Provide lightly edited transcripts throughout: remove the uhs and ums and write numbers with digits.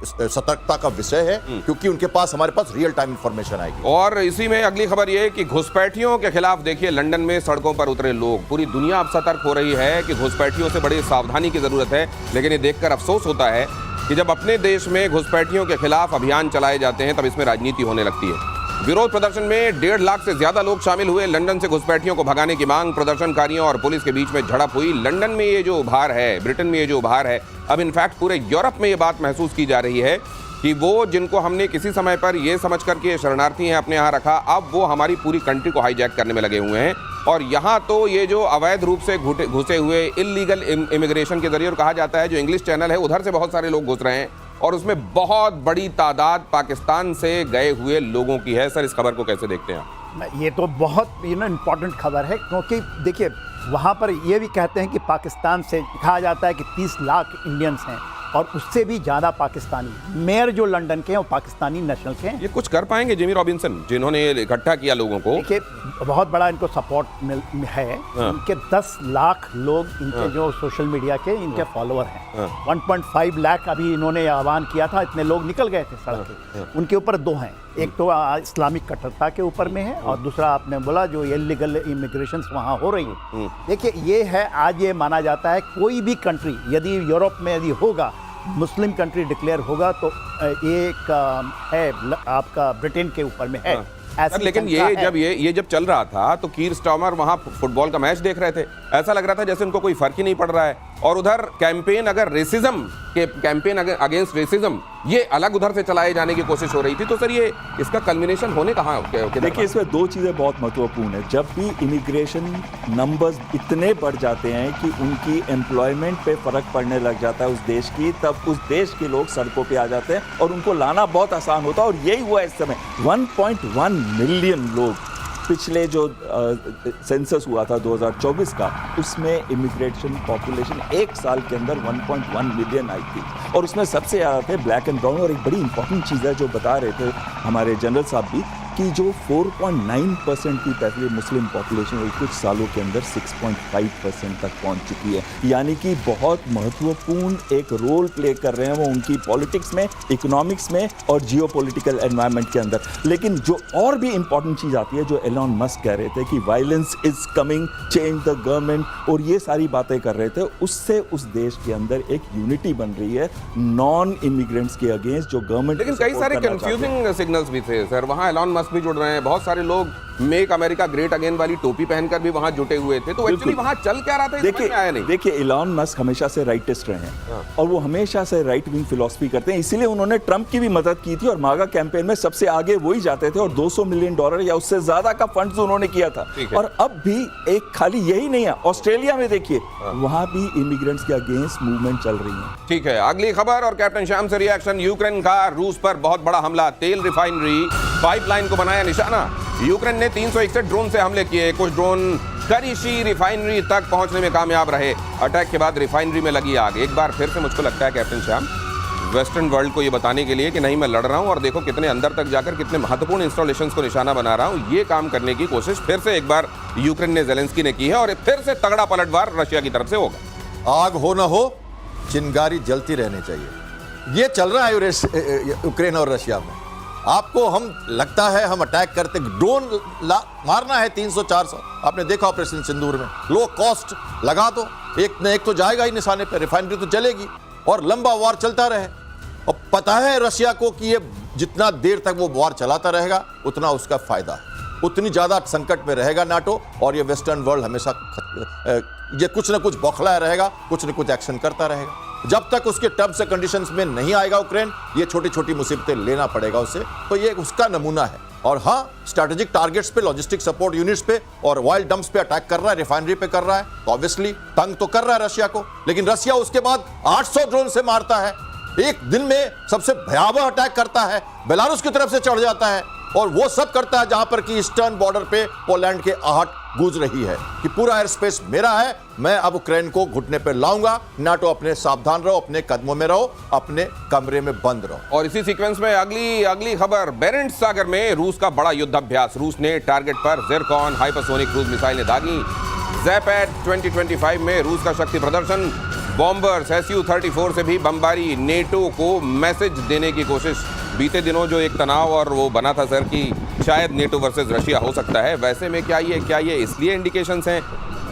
सतर्कता का विषय है, क्योंकि उनके पास हमारे पास रियल टाइम इंफॉर्मेशन आएगी। और इसी में अगली खबर ये कि घुसपैठियों के खिलाफ देखिए लंदन में सड़कों पर उतरे लोग। पूरी दुनिया अब सतर्क हो रही है कि घुसपैठियों से बड़ी सावधानी की जरूरत है। लेकिन ये देखकर अफसोस होता है कि जब अपने देश में घुसपैठियों के खिलाफ अभियान चलाए जाते हैं तब इसमें राजनीति होने लगती है। विरोध प्रदर्शन में 1.5 लाख से ज्यादा लोग शामिल हुए। लंदन से घुसपैठियों को भगाने की मांग, प्रदर्शनकारियों और पुलिस के बीच में झड़प हुई। लंदन में ये जो उभार है, ब्रिटेन में ये जो उभार है, अब इनफैक्ट पूरे यूरोप में ये बात महसूस की जा रही है कि वो जिनको हमने किसी समय पर ये समझ करके शरणार्थी हैं अपने यहाँ रखा, अब वो हमारी पूरी कंट्री को हाईजैक करने में लगे हुए हैं। और यहाँ तो ये जो अवैध रूप से घुसे हुए इलीगल इमिग्रेशन के जरिए, और कहा जाता है जो इंग्लिश चैनल है उधर से बहुत सारे लोग घुस रहे हैं और उसमें बहुत बड़ी तादाद पाकिस्तान से गए हुए लोगों की है। सर, इस खबर को कैसे देखते हैं आप? ये तो बहुत इम्पोर्टेंट खबर है, क्योंकि देखिए वहाँ पर ये भी कहते हैं कि पाकिस्तान से कहा जाता है कि 30 लाख इंडियंस हैं और उससे भी ज़्यादा पाकिस्तानी। मेयर जो लंदन के हैं वो पाकिस्तानी नेशनल के हैं। ये कुछ कर पाएंगे जेमी रॉबिन्सन, जिन्होंने इकट्ठा किया लोगों को? देखिए बहुत बड़ा इनको सपोर्ट है। इनके 10 लाख लोग इनके जो सोशल मीडिया के इनके फॉलोअर हैं। 1.5 लाख अभी इन्होंने आह्वान किया था, इतने लोग निकल गए थे सड़क पे। उनके ऊपर 2 हैं, एक तो इस्लामिक कट्टरता के ऊपर में है और दूसरा आपने बोला जो इलीगल इमिग्रेशन वहाँ हो रही है। देखिए ये है, आज ये माना जाता है कोई भी कंट्री यदि यूरोप में यदि होगा, मुस्लिम कंट्री डिक्लेयर होगा तो एक है आपका ब्रिटेन के ऊपर में है। लेकिन ये जब चल रहा था तो कीर स्टार्मर वहां फुटबॉल का मैच देख रहे थे, ऐसा लग रहा था जैसे उनको कोई फर्क ही नहीं पड़ रहा है। और उधर कैंपेन अगेंस्ट रेसिज्म ये अलग उधर से चलाए जाने की कोशिश हो रही थी। तो सर ये इसका कल्मिनेशन होने कहाँ? देखिए इसमें 2 चीज़ें बहुत महत्वपूर्ण है। जब भी इमिग्रेशन नंबर्स इतने बढ़ जाते हैं कि उनकी एम्प्लॉयमेंट पे फर्क पड़ने लग जाता है उस देश की, तब उस देश के लोग सड़कों पे आ जाते हैं और उनको लाना बहुत आसान होता है। और यही हुआ इस समय। 1.1 मिलियन लोग, पिछले जो सेंसस हुआ था 2024 का, उसमें इमिग्रेशन पॉपुलेशन 1 साल के अंदर 1.1 मिलियन आई थी और उसमें सबसे ज़्यादा थे ब्लैक एंड ब्राउन। और एक बड़ी इंपॉर्टेंट चीज़ है जो बता रहे थे हमारे जनरल साहब भी, कि जो 4.9% की पहले मुस्लिम पॉपुलेशन हुई कुछ सालों के अंदर 6.5% तक पहुंच चुकी है। यानी कि बहुत महत्वपूर्ण एक रोल प्ले कर रहे हैं वो उनकी पॉलिटिक्स में, इकोनॉमिक्स में और जियोपॉलिटिकल एनवायरनमेंट के अंदर। लेकिन जो और भी इंपॉर्टेंट चीज़ आती है, जो एलन मस्क कह रहे थे कि violence is coming, change the government, और ये सारी बातें कर रहे थे, उससे उस देश के अंदर एक यूनिटी बन रही है नॉन इमिग्रेंट्स के अगेंस्ट जो गवर्नमेंट। लेकिन कई सारे कंफ्यूजिंग सिग्नल्स भी थे सर। वहाँ एलन मस्क भी जुड़ रहे हैं, बहुत सारे लोग मेक अमेरिका ग्रेट अगेन वाली टोपी पहनकर भी वहां जुटे हुए थे। तो एक्चुअली वहां चल क्या रहा था देखिए एलन मस्क हमेशा से राइटिस्ट रहे हैं और वो हमेशा से राइट विंग फिलॉसफी करते हैं, इसीलिए उन्होंने ट्रंप की भी मदद की थी और मागा कैंपेन में सबसे आगे वही जाते थे और $200 मिलियन या उससे ज्यादा का फंड्स उन्होंने किया था। और अब भी एक खाली यही नहीं है, ऑस्ट्रेलिया में देखिए वहां भी इमिग्रेंट्स के अगेंस्ट मूवमेंट चल रही है। ठीक है, अगली खबर और कैप्टन श्याम से रिएक्शन। यूक्रेन का रूस पर बहुत बड़ा हमला, तेल रिफाइनरी पाइपलाइन को बनाया निशाना। यूक्रेन ने 361 ड्रोन से हमले किए, कुछ ड्रोन करीशी रिफाइनरी तक पहुंचने में कामयाब रहे। अटैक के बाद रिफाइनरी में लगी आग। एक बार फिर से मुझको लगता है कैप्टन श्याम, वेस्टर्न वर्ल्ड को ये बताने के लिए कि नहीं मैं लड़ रहा हूं और देखो कितने अंदर तक जाकर कितने महत्वपूर्ण इंस्टॉलेशंस को निशाना बना रहा हूं, ये काम करने की कोशिश फिर से एक बार यूक्रेन ने ज़ेलेंस्की ने की है और फिर से तगड़ा पलटवार रशिया की तरफ से होगा। आग हो ना हो, चिंगारी जलती रहनी चाहिए। ये चल रहा है यूक्रेन और रशिया में। आपको हम लगता है हम अटैक करते, ड्रोन मारना है 300-400। आपने देखा ऑपरेशन सिंदूर में, लो कॉस्ट लगा दो, एक न एक तो जाएगा ही निशाने पे, रिफाइनरी तो चलेगी और लंबा वार चलता रहे। और पता है रशिया को कि ये जितना देर तक वो वार चलाता रहेगा उतना उसका फायदा है, उतनी ज्यादा संकट में रहेगा नाटो। और ये वेस्टर्न वर्ल्ड हमेशा ये कुछ ना कुछ बौखलाया रहेगा, कुछ न कुछ एक्शन करता रहेगा। जब तक उसके टर्म्स एंड कंडीशंस में नहीं आएगा यूक्रेन, ये छोटी छोटी मुसीबतें लेना पड़ेगा उससे। तो ये उसका नमूना है। और हाँ, स्ट्रैटेजिक टारगेट्स पे, लॉजिस्टिक सपोर्ट यूनिट्स पे और ऑयल डंप्स पे अटैक कर रहा है, रिफाइनरी पे कर रहा है, तो ऑब्वियसली तंग तो कर रहा है रशिया को। लेकिन रशिया उसके बाद 800 ड्रोन से मारता है, एक दिन में सबसे भयावह अटैक करता है, बेलारूस की तरफ से चढ़ जाता है और वो सब करता है जहां पर कि ईस्टर्न बॉर्डर पे पोलैंड के आहट गूंज रही है कि पूरा एयर स्पेस मेरा है, मैं अब यूक्रेन को घुटने पर लाऊंगा। नाटो अपने सावधान रहो, अपने कदमों में रहो, अपने कमरे में बंद रहो। और इसी सीक्वेंस में अगली खबर, बेरेंट्स सागर में रूस का बड़ा युद्धाभ्यास। रूस ने टारगेट पर ज़िरकॉन हाइपरसोनिक क्रूज मिसाइलें दागी। ज़ैपेड 2025 में रूस का शक्ति प्रदर्शन। बॉम्बर्स Su-34 से भी बमबारी, नेटो को मैसेज देने की कोशिश। बीते दिनों जो एक तनाव और वो बना था सर कि शायद नेटो वर्सेस रशिया हो सकता है, वैसे में क्या ये इसलिए इंडिकेशंस हैं,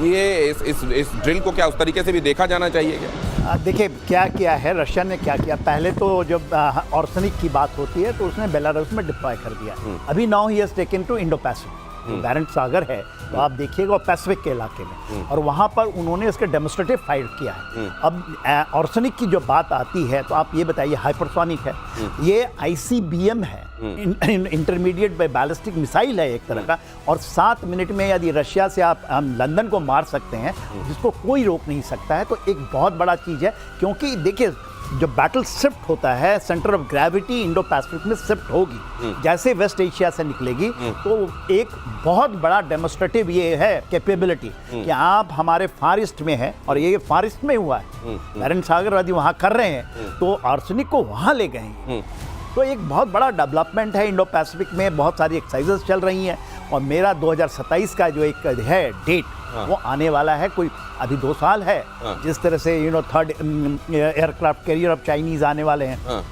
ये इस ड्रिल को क्या उस तरीके से भी देखा जाना चाहिए क्या? देखिए क्या किया है रशिया ने, क्या किया पहले तो जब ऑर्सनिक की बात होती है तो उसने बेलारूस में डिप्लॉय कर दिया। अभी now he has taken to Indo Pacific, Barents सागर है तो आप देखिएगा पैसिफिक के इलाके में, और वहाँ पर उन्होंने इसके डेमोन्स्ट्रेटिव फायर किया है। अब ऑर्सनिक की जो बात आती है तो आप ये बताइए, हाइपरसोनिक है, ये ICBM है, इंटरमीडिएट बैलिस्टिक मिसाइल है एक तरह का, और 7 मिनट में यदि रशिया से हम लंदन को मार सकते हैं जिसको कोई रोक नहीं सकता है, तो एक बहुत बड़ा चीज़ है। क्योंकि देखिए जो बैटल शिफ्ट होता है, centre of gravity Indo Pacific में शिफ्ट होगी, जैसे वेस्ट एशिया से निकलेगी, तो एक बहुत बड़ा डेमोन्स्ट्रेटिव ये है कैपेबिलिटी कि आप हमारे फार ईस्ट में है, और ये फार ईस्ट में हुआ है, बैरेंट सागर आदि वहाँ कर रहे हैं, तो आर्सेनिक को वहाँ ले गए हैं। तो एक बहुत बड़ा डेवलपमेंट है इंडो पैसिफिक में, बहुत सारी एक्सरसाइजेस चल रही हैं, और मेरा 2027 का जो एक है डेट वो आने वाला है, कोई अभी 2 साल है, जिस तरह से third aircraft carrier of Chinese आने वाले हैं,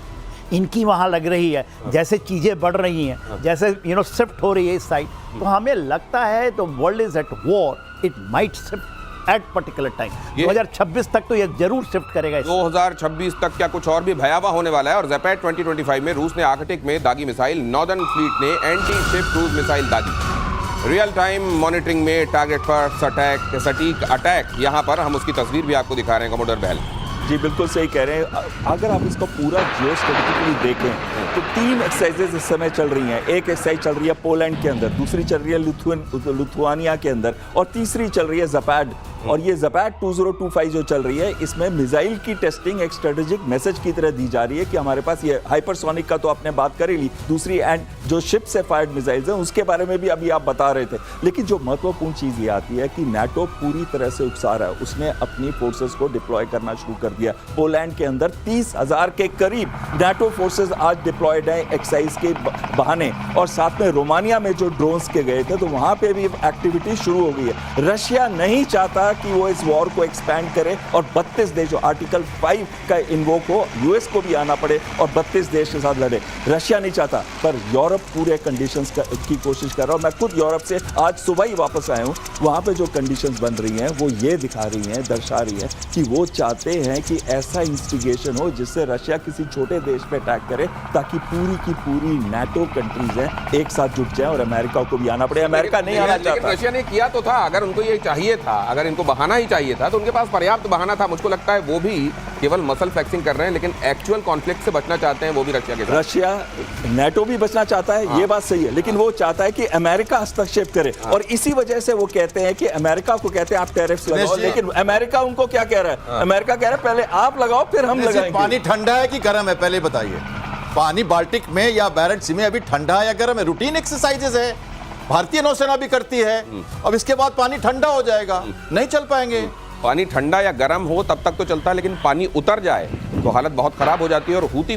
इनकी वहाँ लग रही है, जैसे चीज़ें बढ़ रही हैं, जैसे शिफ्ट हो रही है इस साइड, तो हमें लगता है तो world is at war, it might shift at particular time. 2026 तक तो ये जरूर शिफ्ट करेगा। 2026 तक क्या कुछ और भी भयावह होने वाला है? और ज़ैपेट 2025 में रूस ने आर्कटिक में दागी मिसाइल, नॉर्दर्न फ्लीट ने एंटी शिप क्रूज मिसाइल दागी। रियल टाइम मॉनिटरिंग में टारगेट पर सटीक अटैक, यहाँ पर हम उसकी तस्वीर भी आपको दिखा रहे हैं कमोडोर बहल। जी बिल्कुल सही कह रहे हैं। अगर आप इसको पूरा जियोस्ट्रेटेजिकली देखें तो 3 एक्सरसाइजेज इस समय चल रही हैं। एक एक्सरसाइज चल रही है पोलैंड के अंदर, दूसरी चल रही है लिथुआनिया के अंदर, और तीसरी चल रही है ज़ैपेट। और ये ज़ैपेट 2025 जो चल रही है, इसमें मिसाइल की टेस्टिंग एक स्ट्रेटेजिक मैसेज की तरह दी जा रही है कि हमारे पास ये हाइपरसोनिक का तो आपने बात कर ही ली, दूसरी एंड जो शिप से फायर्ड मिसाइल्स हैं उसके बारे में भी अभी आप बता रहे थे। लेकिन जो महत्वपूर्ण चीज़ ये आती है कि नाटो पूरी तरह से उकसा रहा है, उसने अपनी फोर्सेस को डिप्लॉय करना शुरू कर दिया। पोलैंड के अंदर 30,000 के करीब नाटो फोर्सेस आज डिप्लॉयड है एक्सरसाइज के बहाने, और साथ में रोमानिया में जो ड्रोन्स के गए थे तो वहाँ पे भी एक्टिविटी शुरू हो गई है। रशिया नहीं चाहता कि वो इस वॉर को एक्सपैंड करे और 32 देश, जो आर्टिकल 5 का इन्वोक हो, यूएस को भी आना पड़े और 32 देश के साथ लड़े। रशिया नहीं चाहता, पर यूरोप पूरे कंडीशंस की कोशिश कर रहा हूँ। मैं खुद यूरोप से आज सुबह ही वापस आया हूँ। वहाँ पे जो कंडीशंस बन रही हैं वो ये दिखा रही हैं, दर्शा रही है कि वो चाहते हैं कि ऐसा इंस्टिगेशन हो जिससे रशिया किसी छोटे देश पे अटैक करे, ताकि पूरी की पूरी नाटो कंट्रीज हैं एक साथ जुट जाए और अमेरिका को भी आना पड़े। अमेरिका नहीं आना चाहता। रशिया ने किया तो था, अगर उनको ये चाहिए था, अगर इनको बहाना ही चाहिए था तो उनके पास पर्याप्त बहाना था। मुझको लगता है वो भी केवल मसल फ्लेक्सिंग कर रहे हैं, लेकिन एक्चुअल कॉन्फ्लिक्ट से बचना चाहते हैं वो भी रशिया के साथ। रशिया नाटो भी बचना चाहता है, ये बात सही है, लेकिन वो चाहता है कि अमेरिका हस्तक्षेप करे, और इसी वजह से वो कहते हैं कि अमेरिका को कहते हैं आप टैरिफ्स लगाओ, लेकिन अमेरिका उनको क्या कह रहा है? अमेरिका कह रहा है पहले आप लगाओ फिर हम लगाएंगे। पानी ठंडा है कि गर्म है पहले बताइए। पानी बाल्टिक में या बैरेंट सी में अभी ठंडा है या गर्म है? रूटीन एक्सरसाइजेस है, भारतीय नौसेना भी करती है। अब इसके बाद पानी ठंडा हो जाएगा, नहीं चल पाएंगे। पानी ठंडा या गर्म हो तब तक तो चलता है, लेकिन पानी उतर जाए तो हालत बहुत खराब हो जाती है। और हूती